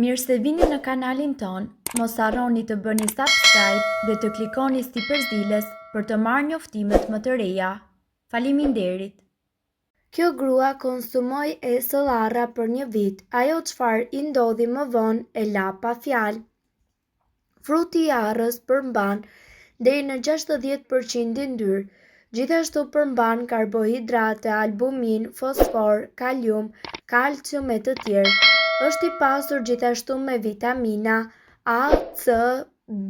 Mirë se vini në kanalin ton, mos harroni të bëni subscribe dhe të klikoni si përzieles për të marrë njoftimet më të reja. Faleminderit! Kjo grua konsumoi SLR për një vit, ajo çfarë i ndodhi më vonë e la pa fjalë. Fruti i arrës përmban deri në 60% yndyrë, gjithashtu përmban karbohidrate, albumin, fosfor, kalium, kalcium e të tjerë. Është i pasur gjithashtu me vitamina A, C,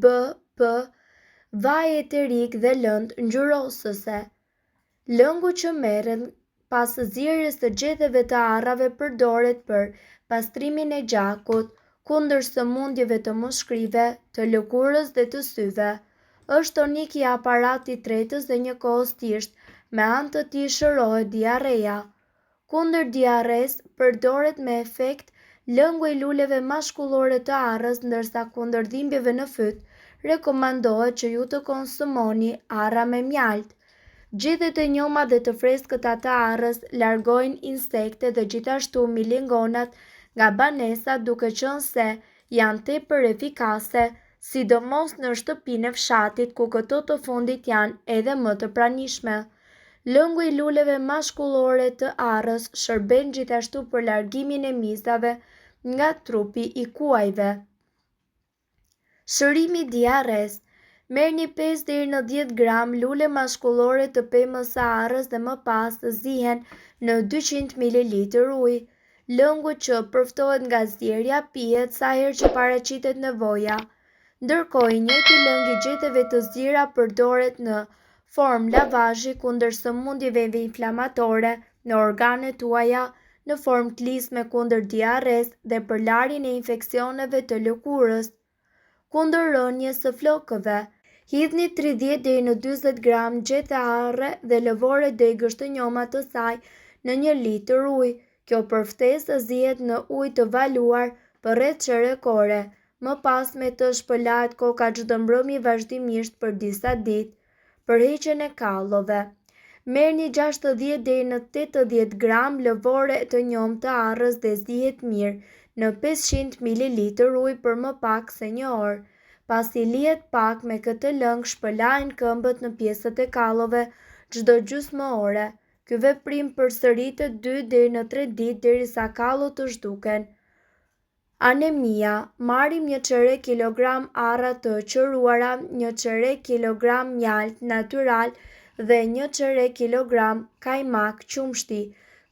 B, P, vaj eterik dhe lëndë ngjyrosëse. Lëngu që merret pas zierjes së gjethet të arrave përdoret për pastrimin e gjakut, kundër sëmundjeve të mushkrive, të lëkurës dhe të syve. Është tonik i aparatit tretës dhe njëkohësisht me anë të tij shërohet diarreja. Kundër diarresë përdoret me efekt lëngu i luleve mashkullore të arrës, ndërsa kundër dhimbjeve në fyt rekomandohet që ju të konsumoni arra me mjaltë. Gjethet e njoma dhe të freskëta të arrës largojnë insekte dhe gjithashtu milingonat nga banesat, duke qenë se janë tepër efikase, sidomos në shtëpinë e fshatit ku këto të fundit janë edhe më të pranishme. Lëngu i luleve mashkullore të arrës shërben gjithashtu për largimin e mizave nga trupi i kuajve. Shërimi i diarresë. Merrni 5 deri në 10 gram lule mashkullore të pemës së arrës dhe më pas zihen në 200 ml ujë. Lëngu që përftohet nga zierja pihet sa herë që paraqitet nevoja. Ndërkohë, i njëjti lëng i gjetheve të zjera përdoret në formë lavazhi kundër sëmundjeve inflamatore në organet tuaja, në formë klisme kundër diarresë dhe për larjen e infeksioneve të lëkurës. Kundër rënies së flokëve, hidhni 30 deri në 40 gram gjethe arre dhe lëvore degësh të njoma të saj në 1 litër ujë. Kjo përftesë zihet në ujë të valuar për rreth çerekore. Më pas me të shpëlahet koka çdo mbrëmje vazhdimisht për disa ditë. Përheqjen e kallove. Merrni 60 deri në 80 gram lëvore të njomë të arrës dhe zihet mirë në 500 ml ujë për më pak se 1 orë. Pasi lihet pak me këtë lëng, shpëlahen këmbët në pjesët e kallove çdo gjysmë ore. Ky veprim përsëritet 2 deri në 3 ditë derisa kallot të zhduken. Anemia. Marrim 1 çerek kilogram arra të qëruara, 1 çerek kilogram mjaltë natyral dhe 1 çerek kilogram kajmak qumshti.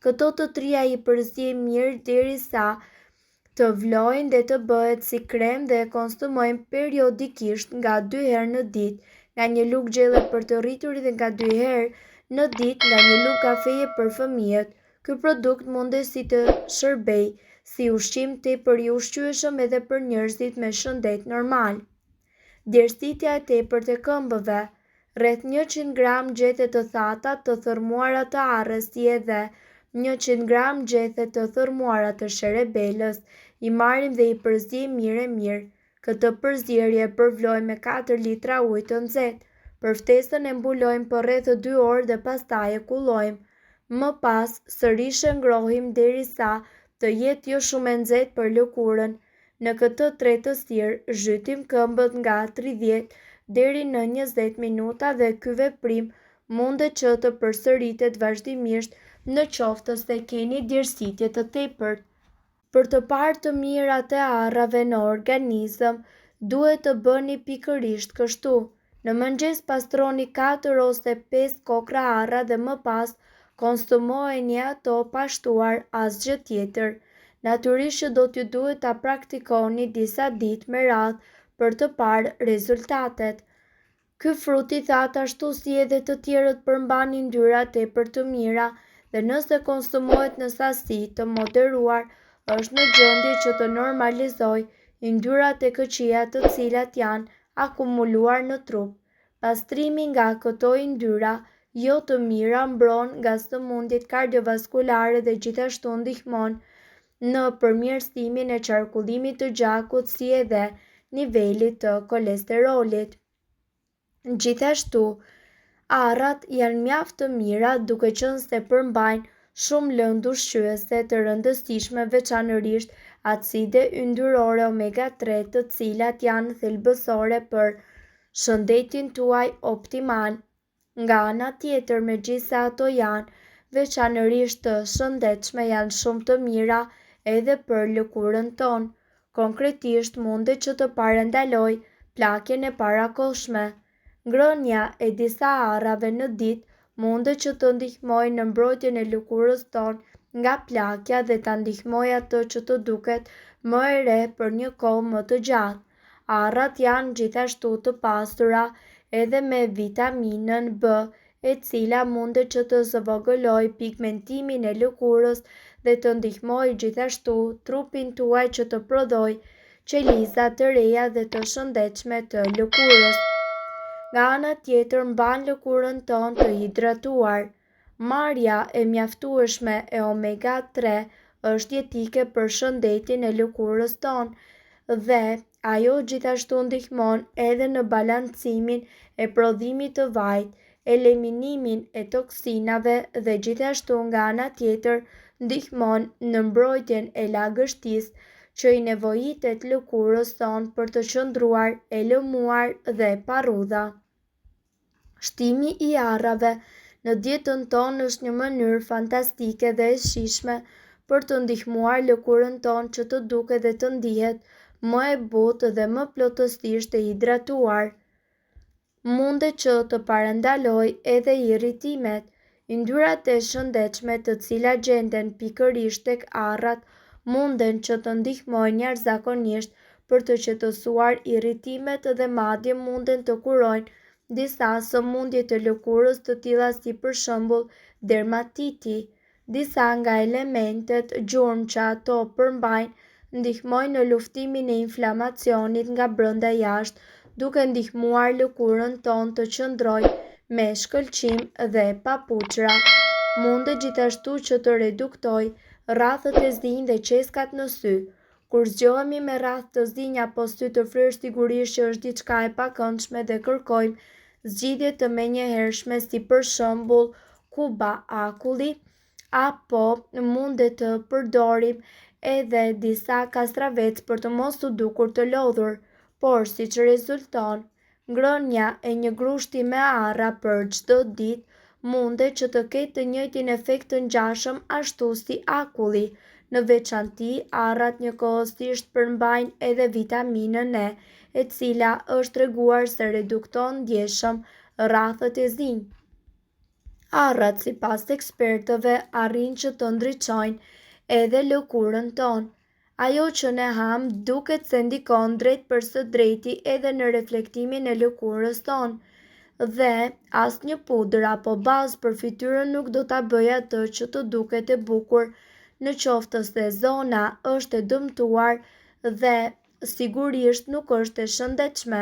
Këto të trija i përziejmë mirë derisa të vlojnë dhe të bëhet si krem dhe e konsumojmë periodikisht nga 2 herë në ditë, nga një lugë gjelle për të rriturit dhe nga 2 herë në ditë nga një lugë kafeje për fëmijët. Ky produkt mundesi të shërbejë si ushqim tepër i ushqyeshëm edhe për njerëzit me shëndet normal. Djersitja e tepërt e këmbëve. Rreth 100 gram gjethe të thata të thërmuara të arrës, si edhe 100 gram gjethe të thërmuara të sherebelës, i marrim dhe i përziejmë mirë. Këtë përzierje e përvlojmë me 4 litra ujë të nxehtë. Përftesën e mbulojmë për rreth 2 orë dhe pastaj e kullojmë. Më pas sërish e ngrohim derisa të jetë jo shumë e nxehtë për lëkurën. Në këtë tretësirë zhytim këmbët nga 30 deri në 20 minuta dhe ky veprim mundet që të përsëritet vazhdimisht në qoftë se keni djersitje të tepërt. Për të parë të mirat e arrave në organizëm, duhet të bëni pikërisht kështu. Në mëngjes pastroni 4 ose 5 kokra arra dhe më pas konsumojeni ato pa shtuar asgjë tjetër. Natyrisht që do t'ju duhet ta praktikoni disa ditë me radhë për të parë rezultatet. Ky frut i thatë ashtu si edhe të tjerët përmban yndyra tepër të mira dhe nëse konsumohet në sasi të moderuar, është në gjendje që të normalizojë yndyrat e këqija të cilat janë akumuluar në trup. Pastrimi nga këto yndyra jo të mira mbron nga sëmundjet kardiovaskulare dhe gjithashtu ndihmon në përmirësimin e qarkullimit të gjakut si edhe nivelit të kolesterolit. Gjithashtu, arrat janë mjaft të mira duke qenë se përmbajnë shumë lëndë ushqyese të rëndësishme, veçanërisht acide yndyrore omega-3, të cilat janë thelbësore për shëndetin tuaj optimal. Nga ana tjetër, megjithse ato janë veçanërisht të shëndetshme, janë shumë të mira edhe për lëkurën tonë. Konkretisht, mundet që të parandaloj plakjen e parakohshme. Ngrënia e disa arrave në ditë mundet që të ndihmojë në mbrojtjen e lëkurës tonë nga plakja dhe ta ndihmojë atë që të duket më e re për një kohë më të gjatë. Arrat janë gjithashtu të pastura edhe me vitaminën B, e cila mundet që të zvogëlojë pigmentimin e lëkurës dhe të ndihmojë gjithashtu trupin tuaj që të prodhojë qeliza të reja dhe të shëndetshme të lëkurës. Nga ana tjetër, mban lëkurën tonë të hidratuar. Marrja e mjaftueshme e omega-3 është jetike për shëndetin e lëkurës tonë dhe ajo gjithashtu ndihmon edhe në balancimin e prodhimit të vajit, eliminimin e toksinave dhe gjithashtu nga ana tjetër ndihmon në mbrojtjen e lagështisë që i nevojitet lëkurës tonë për të qëndruar e lëmuar dhe pa rrudha. Shtimi i arrave në dietën tonë është një mënyrë fantastike dhe e shijshme për të ndihmuar lëkurën tonë që të duket dhe të ndihet më e butë dhe më plotësisht e hidratuar. Mundet që të parandaloj edhe irritimet. Yndyrat e shëndetshme, të cilat gjenden pikërisht tek arrat, munden që të ndihmojnë jashtëzakonisht për të qetësuar irritimet dhe madje munden të kurojnë disa sëmundje të lëkurës, të tilla si për shembull dermatiti. Disa nga elementet gjurmë që ato përmbajnë ndihmojnë në luftimin e inflamacionit nga brenda jashtë, duke ndihmuar lëkurën tonë të qëndrojë me shkëlqim dhe pa puçra. Mundet gjithashtu që të reduktojë rrathet e zi dhe qeskat në sy. Kur zgjohemi me rrath të zi apo sy të fryrë, sigurisht që është diçka e pakëndshme dhe kërkojmë zgjidhje të menjëhershme, si për shembull kuba akulli, apo mundet të përdorim edhe disa kastravec për të mos u dukur të lodhur, por siç rezulton, ngrënia e një grushti me arra për çdo ditë mundet që të ketë të njëjtin efekt të ngjashëm ashtu si akulli. Në veçanti, arrat njëkohësisht përmbajnë edhe vitaminën E, e cila është treguar se redukton ndjeshëm rrathet e zi. Arrat, sipas ekspertëve, arrin që të ndriçojnë edhe lëkurën tonë. Ajo që ne ham duket se ndikon drejt për së drejti edhe në reflektimin e lëkurës tonë dhe asnjë pudër apo bazë për fytyrën nuk do ta bëjë atë që të duket e bukur, në qoftë se zona është e dëmtuar dhe sigurisht nuk është e shëndetshme.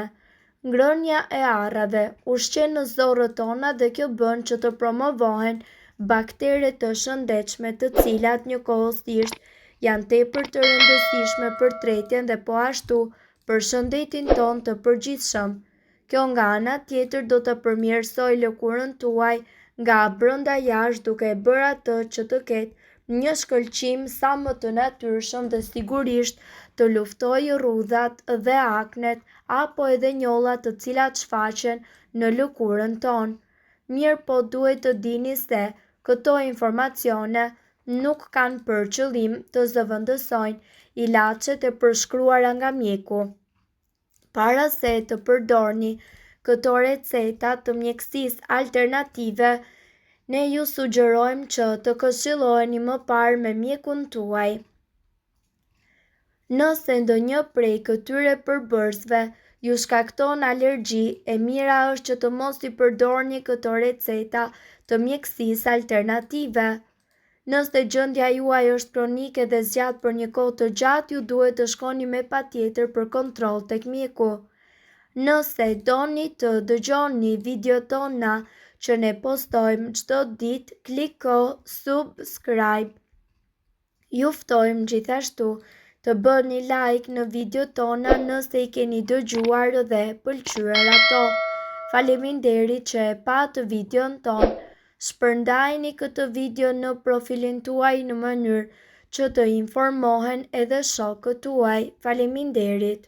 Ngrënia e arrave ushqen në zorët tona dhe kjo bën që të promovohen baktere të shëndetshme, të cilat njëkohësisht janë tepër të rëndësishme për tretjen dhe po ashtu për shëndetin tonë të përgjithshëm. Kjo nga ana tjetër do të përmirësojë lëkurën tuaj nga brenda jashtë, duke e bërë atë që të ketë një shkëlqim sa më të natyrshëm dhe sigurisht të luftojë rrudhat dhe aknet apo edhe njollat të cilat shfaqen në lëkurën tonë. Mirë po, duhet të dini se këto informacione nuk kanë për qëllim të zëvendësojnë ilaçet e përshkruara nga mjeku. Para se të përdorni këto receta të mjekësisë alternative, ne ju sugjerojmë që të këshilloheni më parë me mjekun tuaj. Nëse ndonjë prej këtyre përbërësve ju shkakton alergji, e mira është që të mos i përdorni këto receta të mjekësisë alternative. Nëse gjendja juaj është kronike dhe zgjat për një kohë të gjatë, ju duhet të shkoni me patjetër për kontroll tek mjeku. Nëse doni të dëgjoni videot tona që ne postojmë çdo ditë, kliko subscribe. Ju ftojmë gjithashtu të bëni like në videot tona nëse i keni dëgjuar dhe pëlqyer ato. Faleminderit që e pat videon ton. Shpërndajini këtë video në profilin tuaj në mënyrë që të informohen edhe shokët tuaj. Faleminderit!